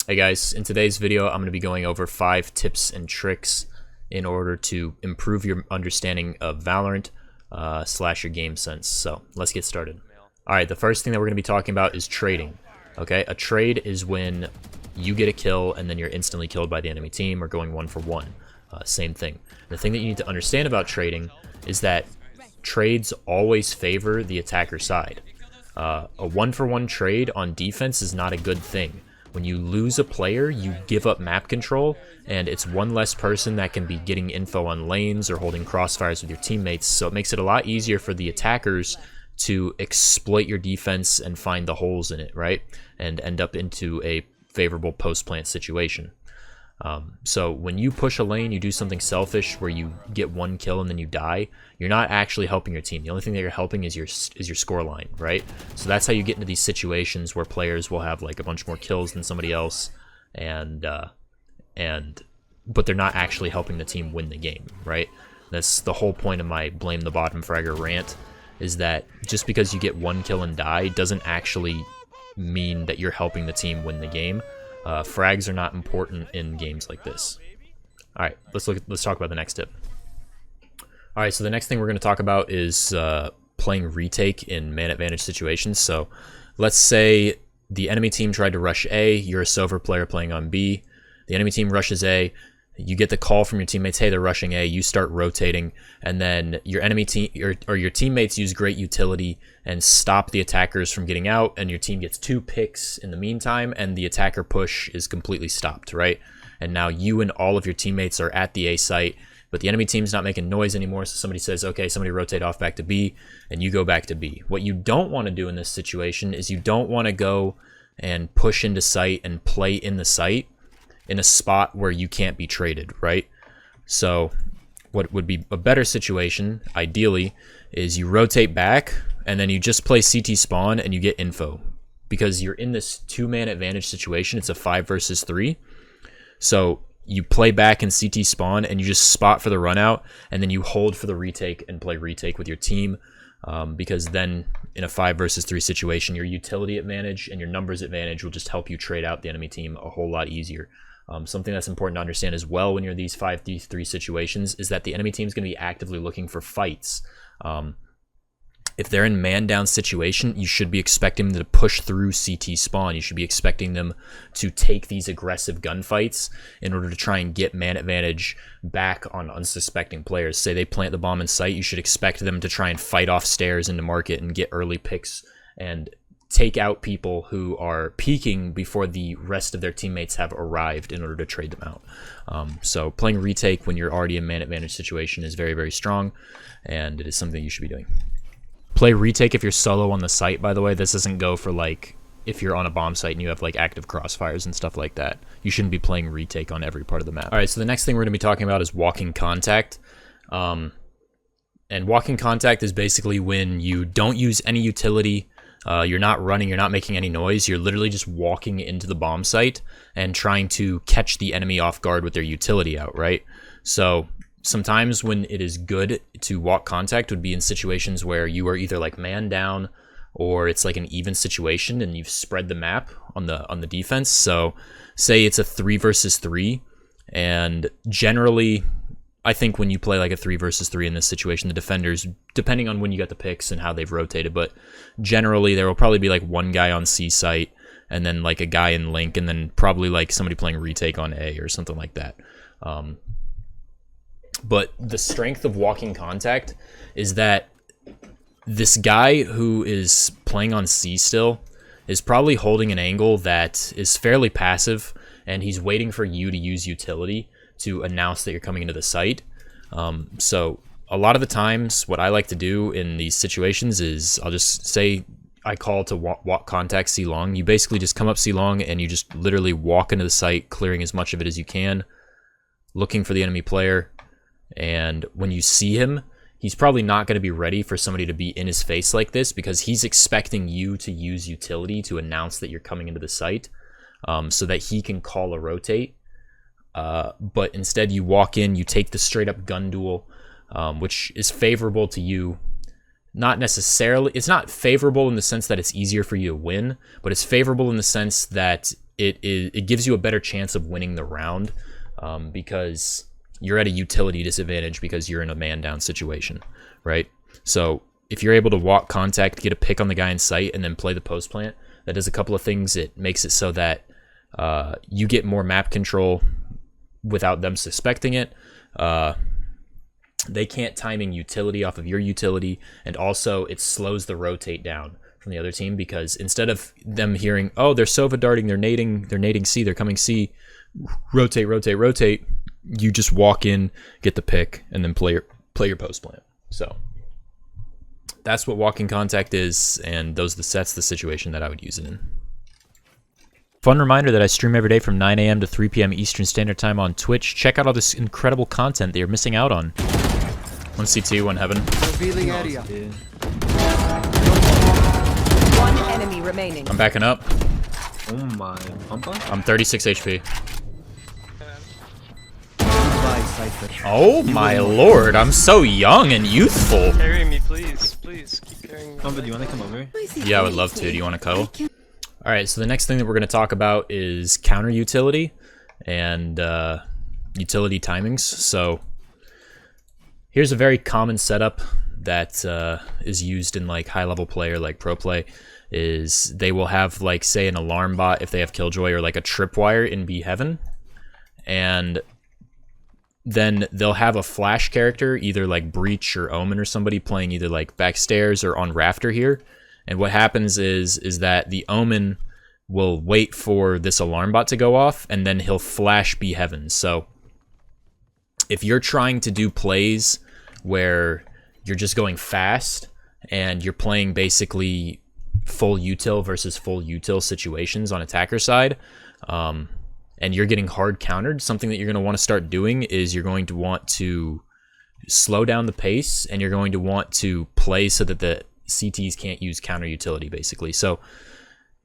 Hey guys, in today's video I'm going to be going over 5 tips and tricks in order to improve your understanding of Valorant slash your game sense. So let's get started. Alright, the first thing that we're going to be talking about is trading. Okay, a trade is when you get a kill and then you're instantly killed by the enemy team, or going 1 for 1. Same thing. The thing that you need to understand about trading is that trades always favor the attacker side. A 1 for 1 trade on defense is not a good thing. When you lose a player, you give up map control, and it's one less person that can be getting info on lanes or holding crossfires with your teammates, so it makes it a lot easier for the attackers to exploit your defense and find the holes in it, right? And end up into a favorable post-plant situation. So when you push a lane, you do something selfish where you get 1 kill and then you die, you're not actually helping your team. The only thing that you're helping is your score line, right? So that's how you get into these situations where players will have like a bunch more kills than somebody else, but they're not actually helping the team win the game, right? That's the whole point of my blame the bottom fragger rant, is that just because you get 1 kill and die doesn't actually mean that you're helping the team win the game. Frags are not important in games like this. Alright, let's talk about the next tip. Alright, so the next thing we're going to talk about is playing retake in man advantage situations. So let's say the enemy team tried to rush A, you're a silver player playing on B, the enemy team rushes A, you get the call from your teammates, hey, they're rushing A, you start rotating, and then your enemy team or your teammates use great utility and stop the attackers from getting out, and your team gets 2 picks in the meantime, and the attacker push is completely stopped, right? And now you and all of your teammates are at the A site, but the enemy team's not making noise anymore, so somebody says, okay, somebody rotate off back to B, and you go back to B. What you don't want to do in this situation is you don't want to go and push into site and play in the site in a spot where you can't be traded, right? So what would be a better situation, ideally, is you rotate back and then you just play CT spawn and you get info. Because you're in this 2-man advantage situation, it's a 5 versus 3. So you play back in CT spawn and you just spot for the run out, and then you hold for the retake and play retake with your team. Because then in a 5 versus 3 situation, your utility advantage and your numbers advantage will just help you trade out the enemy team a whole lot easier. Something that's important to understand as well when you're in these 5v3 situations is that the enemy team is going to be actively looking for fights. If they're in man-down situation, you should be expecting them to push through CT spawn. You should be expecting them to take these aggressive gunfights in order to try and get man advantage back on unsuspecting players. Say they plant the bomb in sight, you should expect them to try and fight off stairs into market and get early picks and take out people who are peeking before the rest of their teammates have arrived in order to trade them out. So playing retake when you're already in man advantage situation is very, very strong, and it is something you should be doing. Play retake if you're solo on the site, by the way. This doesn't go for like if you're on a bomb site and you have like active crossfires and stuff like that. You shouldn't be playing retake on every part of the map. Alright, so the next thing we're going to be talking about is walking contact. And walking contact is basically when you don't use any utility. You're not running, you're not making any noise, you're literally just walking into the bomb site and trying to catch the enemy off guard with their utility out, right? So sometimes when it is good to walk contact would be in situations where you are either like man down or it's like an even situation and you've spread the map on the defense. So say it's a 3 versus 3, and generally I think when you play like a 3 versus 3 in this situation, the defenders, depending on when you got the picks and how they've rotated, but generally there will probably be like 1 guy on C site and then like a guy in link, and then probably like somebody playing retake on A or something like that. But the strength of walking contact is that this guy who is playing on C still is probably holding an angle that is fairly passive, and he's waiting for you to use utility to announce that you're coming into the site. So a lot of the times what I like to do in these situations is I'll just say I call to walk contact C long. You basically just come up C long and you just literally walk into the site, clearing as much of it as you can, looking for the enemy player. And when you see him, he's probably not going to be ready for somebody to be in his face like this, because he's expecting you to use utility to announce that you're coming into the site, so that he can call a rotate. But instead you walk in, you take the straight up gun duel, which is favorable to you. Not necessarily, it's not favorable in the sense that it's easier for you to win, but it's favorable in the sense that it gives you a better chance of winning the round, because you're at a utility disadvantage because you're in a man down situation, right? So if you're able to walk contact, get a pick on the guy in sight, and then play the post plant, that does a couple of things. It makes it so that you get more map control without them suspecting it. They can't timing utility off of your utility, and also it slows the rotate down from the other team, because instead of them hearing, oh, they're Sova darting, they're nading C, they're coming C, rotate, rotate, rotate, you just walk in, get the pick, and then play your post plant. So that's what walking contact is, and that's the situation that I would use it in. Fun reminder that I stream every day from 9 a.m. to 3 p.m. Eastern Standard Time on Twitch. Check out all this incredible content that you're missing out on. One CT, one heaven. Revealing area. One enemy remaining. I'm backing up. Oh my pumper? I'm 36 HP. Oh my lord, I'm so young and youthful. Carry me, please. Please, keep carrying me. Pumper, do you want to come over? Yeah, I would love to. Do you want to cuddle? Alright, so the next thing that we're going to talk about is counter utility and utility timings. So here's a very common setup that is used in like high level play or like pro play. Is they will have like, say, an alarm bot if they have Killjoy, or like a tripwire in B heaven, and then they'll have a flash character, either like Breach or Omen or somebody, playing either like backstairs or on Rafter here. And what happens is that the Omen will wait for this alarm bot to go off, and then he'll flash B heaven. So if you're trying to do plays where you're just going fast and you're playing basically full util versus full util situations on attacker side, and you're getting hard countered, something that you're going to want to start doing is you're going to want to slow down the pace, and you're going to want to play so that the CTs can't use counter utility, basically. So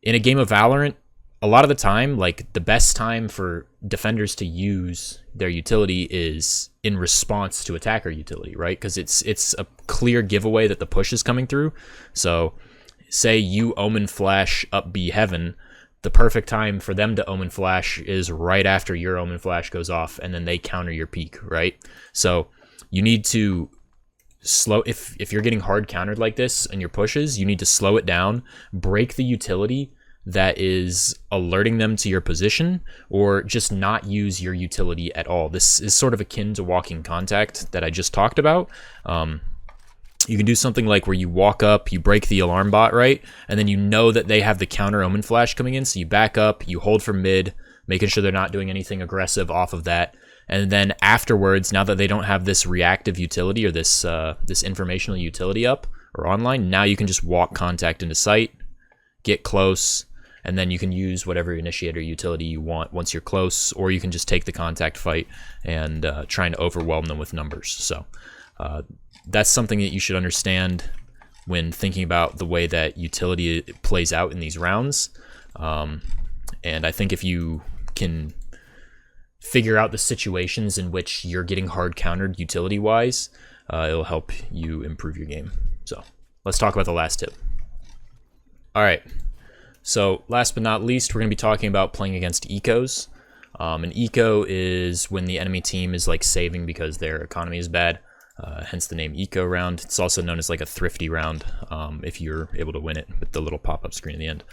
in a game of Valorant, a lot of the time, like, the best time for defenders to use their utility is in response to attacker utility, right? Because it's a clear giveaway that the push is coming through. So say you Omen flash up B heaven, the perfect time for them to Omen flash is right after your Omen flash goes off, and then they counter your peak, right? So you need to slow, if you're getting hard countered like this and your pushes, you need to slow it down, break the utility that is alerting them to your position, or just not use your utility at all. This is sort of akin to walking contact that I just talked about. You can do something like where you walk up, you break the alarm bot, right? And then you know that they have the counter Omen flash coming in, so you back up, you hold for mid, making sure they're not doing anything aggressive off of that. And then afterwards, now that they don't have this reactive utility or this this informational utility up or online, now you can just walk contact into sight, get close, and then you can use whatever initiator utility you want once you're close, or you can just take the contact fight and try and overwhelm them with numbers. So that's something that you should understand when thinking about the way that utility plays out in these rounds. And I think if you can figure out the situations in which you're getting hard countered utility-wise, it'll help you improve your game. So let's talk about the last tip. All right. So last but not least, we're going to be talking about playing against ecos. An eco is when the enemy team is like saving because their economy is bad. Hence the name eco round. It's also known as like a thrifty round if you're able to win it with the little pop-up screen at the end.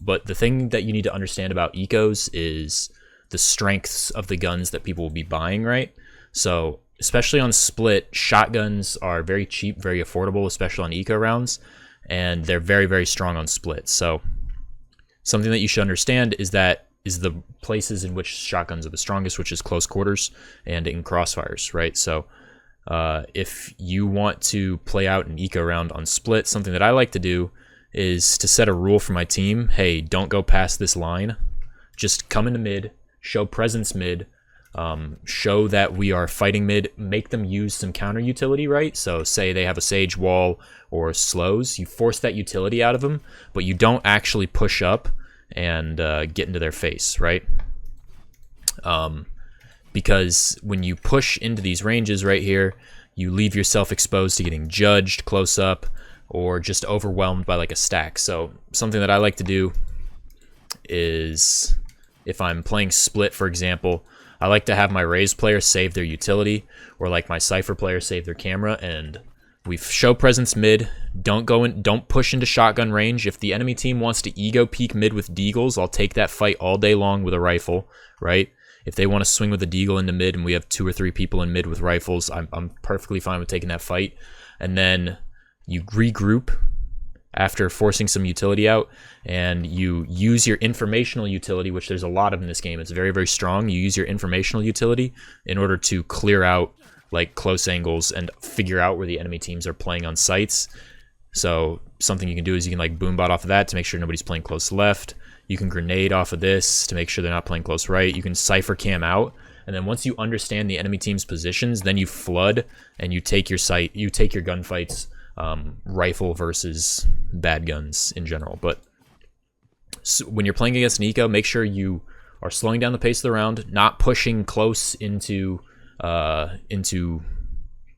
But the thing that you need to understand about ecos is the strengths of the guns that people will be buying, right? So especially on split, shotguns are very cheap, very affordable, especially on eco rounds, and they're very, very strong on split. So something that you should understand is that is the places in which shotguns are the strongest, which is close quarters and in crossfires, right? So if you want to play out an eco round on split, something that I like to do is to set a rule for my team. Hey, don't go past this line. Just come into mid, show presence mid, show that we are fighting mid, make them use some counter utility, right? So say they have a sage wall or slows, you force that utility out of them, but you don't actually push up and get into their face, right? Because when you push into these ranges right here, you leave yourself exposed to getting judged close up or just overwhelmed by like a stack. So something that I like to do is if I'm playing split, for example, I like to have my Raze player save their utility, or like my Cypher player save their camera, and we show presence mid. Don't push into shotgun range. If the enemy team wants to ego peek mid with deagles, I'll take that fight all day long with a rifle, right? If they want to swing with a deagle into mid and we have 2 or 3 people in mid with rifles, I'm perfectly fine with taking that fight. And then you regroup after forcing some utility out, and you use your informational utility, which there's a lot of in this game. It's very, very strong. You use your informational utility in order to clear out like close angles and figure out where the enemy teams are playing on sites. So something you can do is you can like boombot off of that to make sure nobody's playing close left. You can grenade off of this to make sure they're not playing close right. You can Cypher cam out, and then once you understand the enemy team's positions, then you flood and you take your site, you take your gunfights, rifle versus bad guns in general. But so when you're playing against an eco, make sure you are slowing down the pace of the round, not pushing close into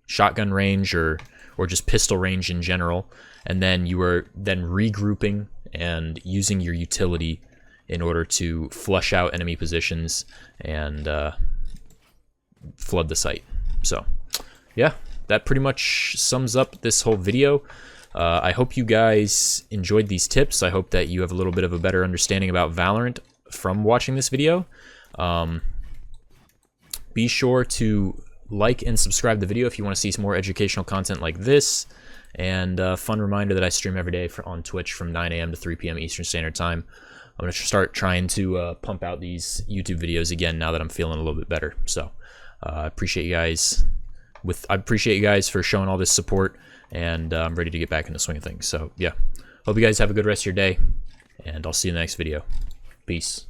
shotgun range or just pistol range in general, and then you are then regrouping and using your utility in order to flush out enemy positions and flood the site. So yeah, that pretty much sums up this whole video. I hope you guys enjoyed these tips. I hope that you have a little bit of a better understanding about Valorant from watching this video. Be sure to like and subscribe to the video if you want to see some more educational content like this. And a fun reminder that I stream every day on Twitch from 9 a.m. to 3 p.m. Eastern Standard Time. I'm going to start trying to pump out these YouTube videos again now that I'm feeling a little bit better. So I appreciate you guys. I appreciate you guys for showing all this support, and I'm ready to get back in the swing of things. So yeah, hope you guys have a good rest of your day, and I'll see you in the next video. Peace.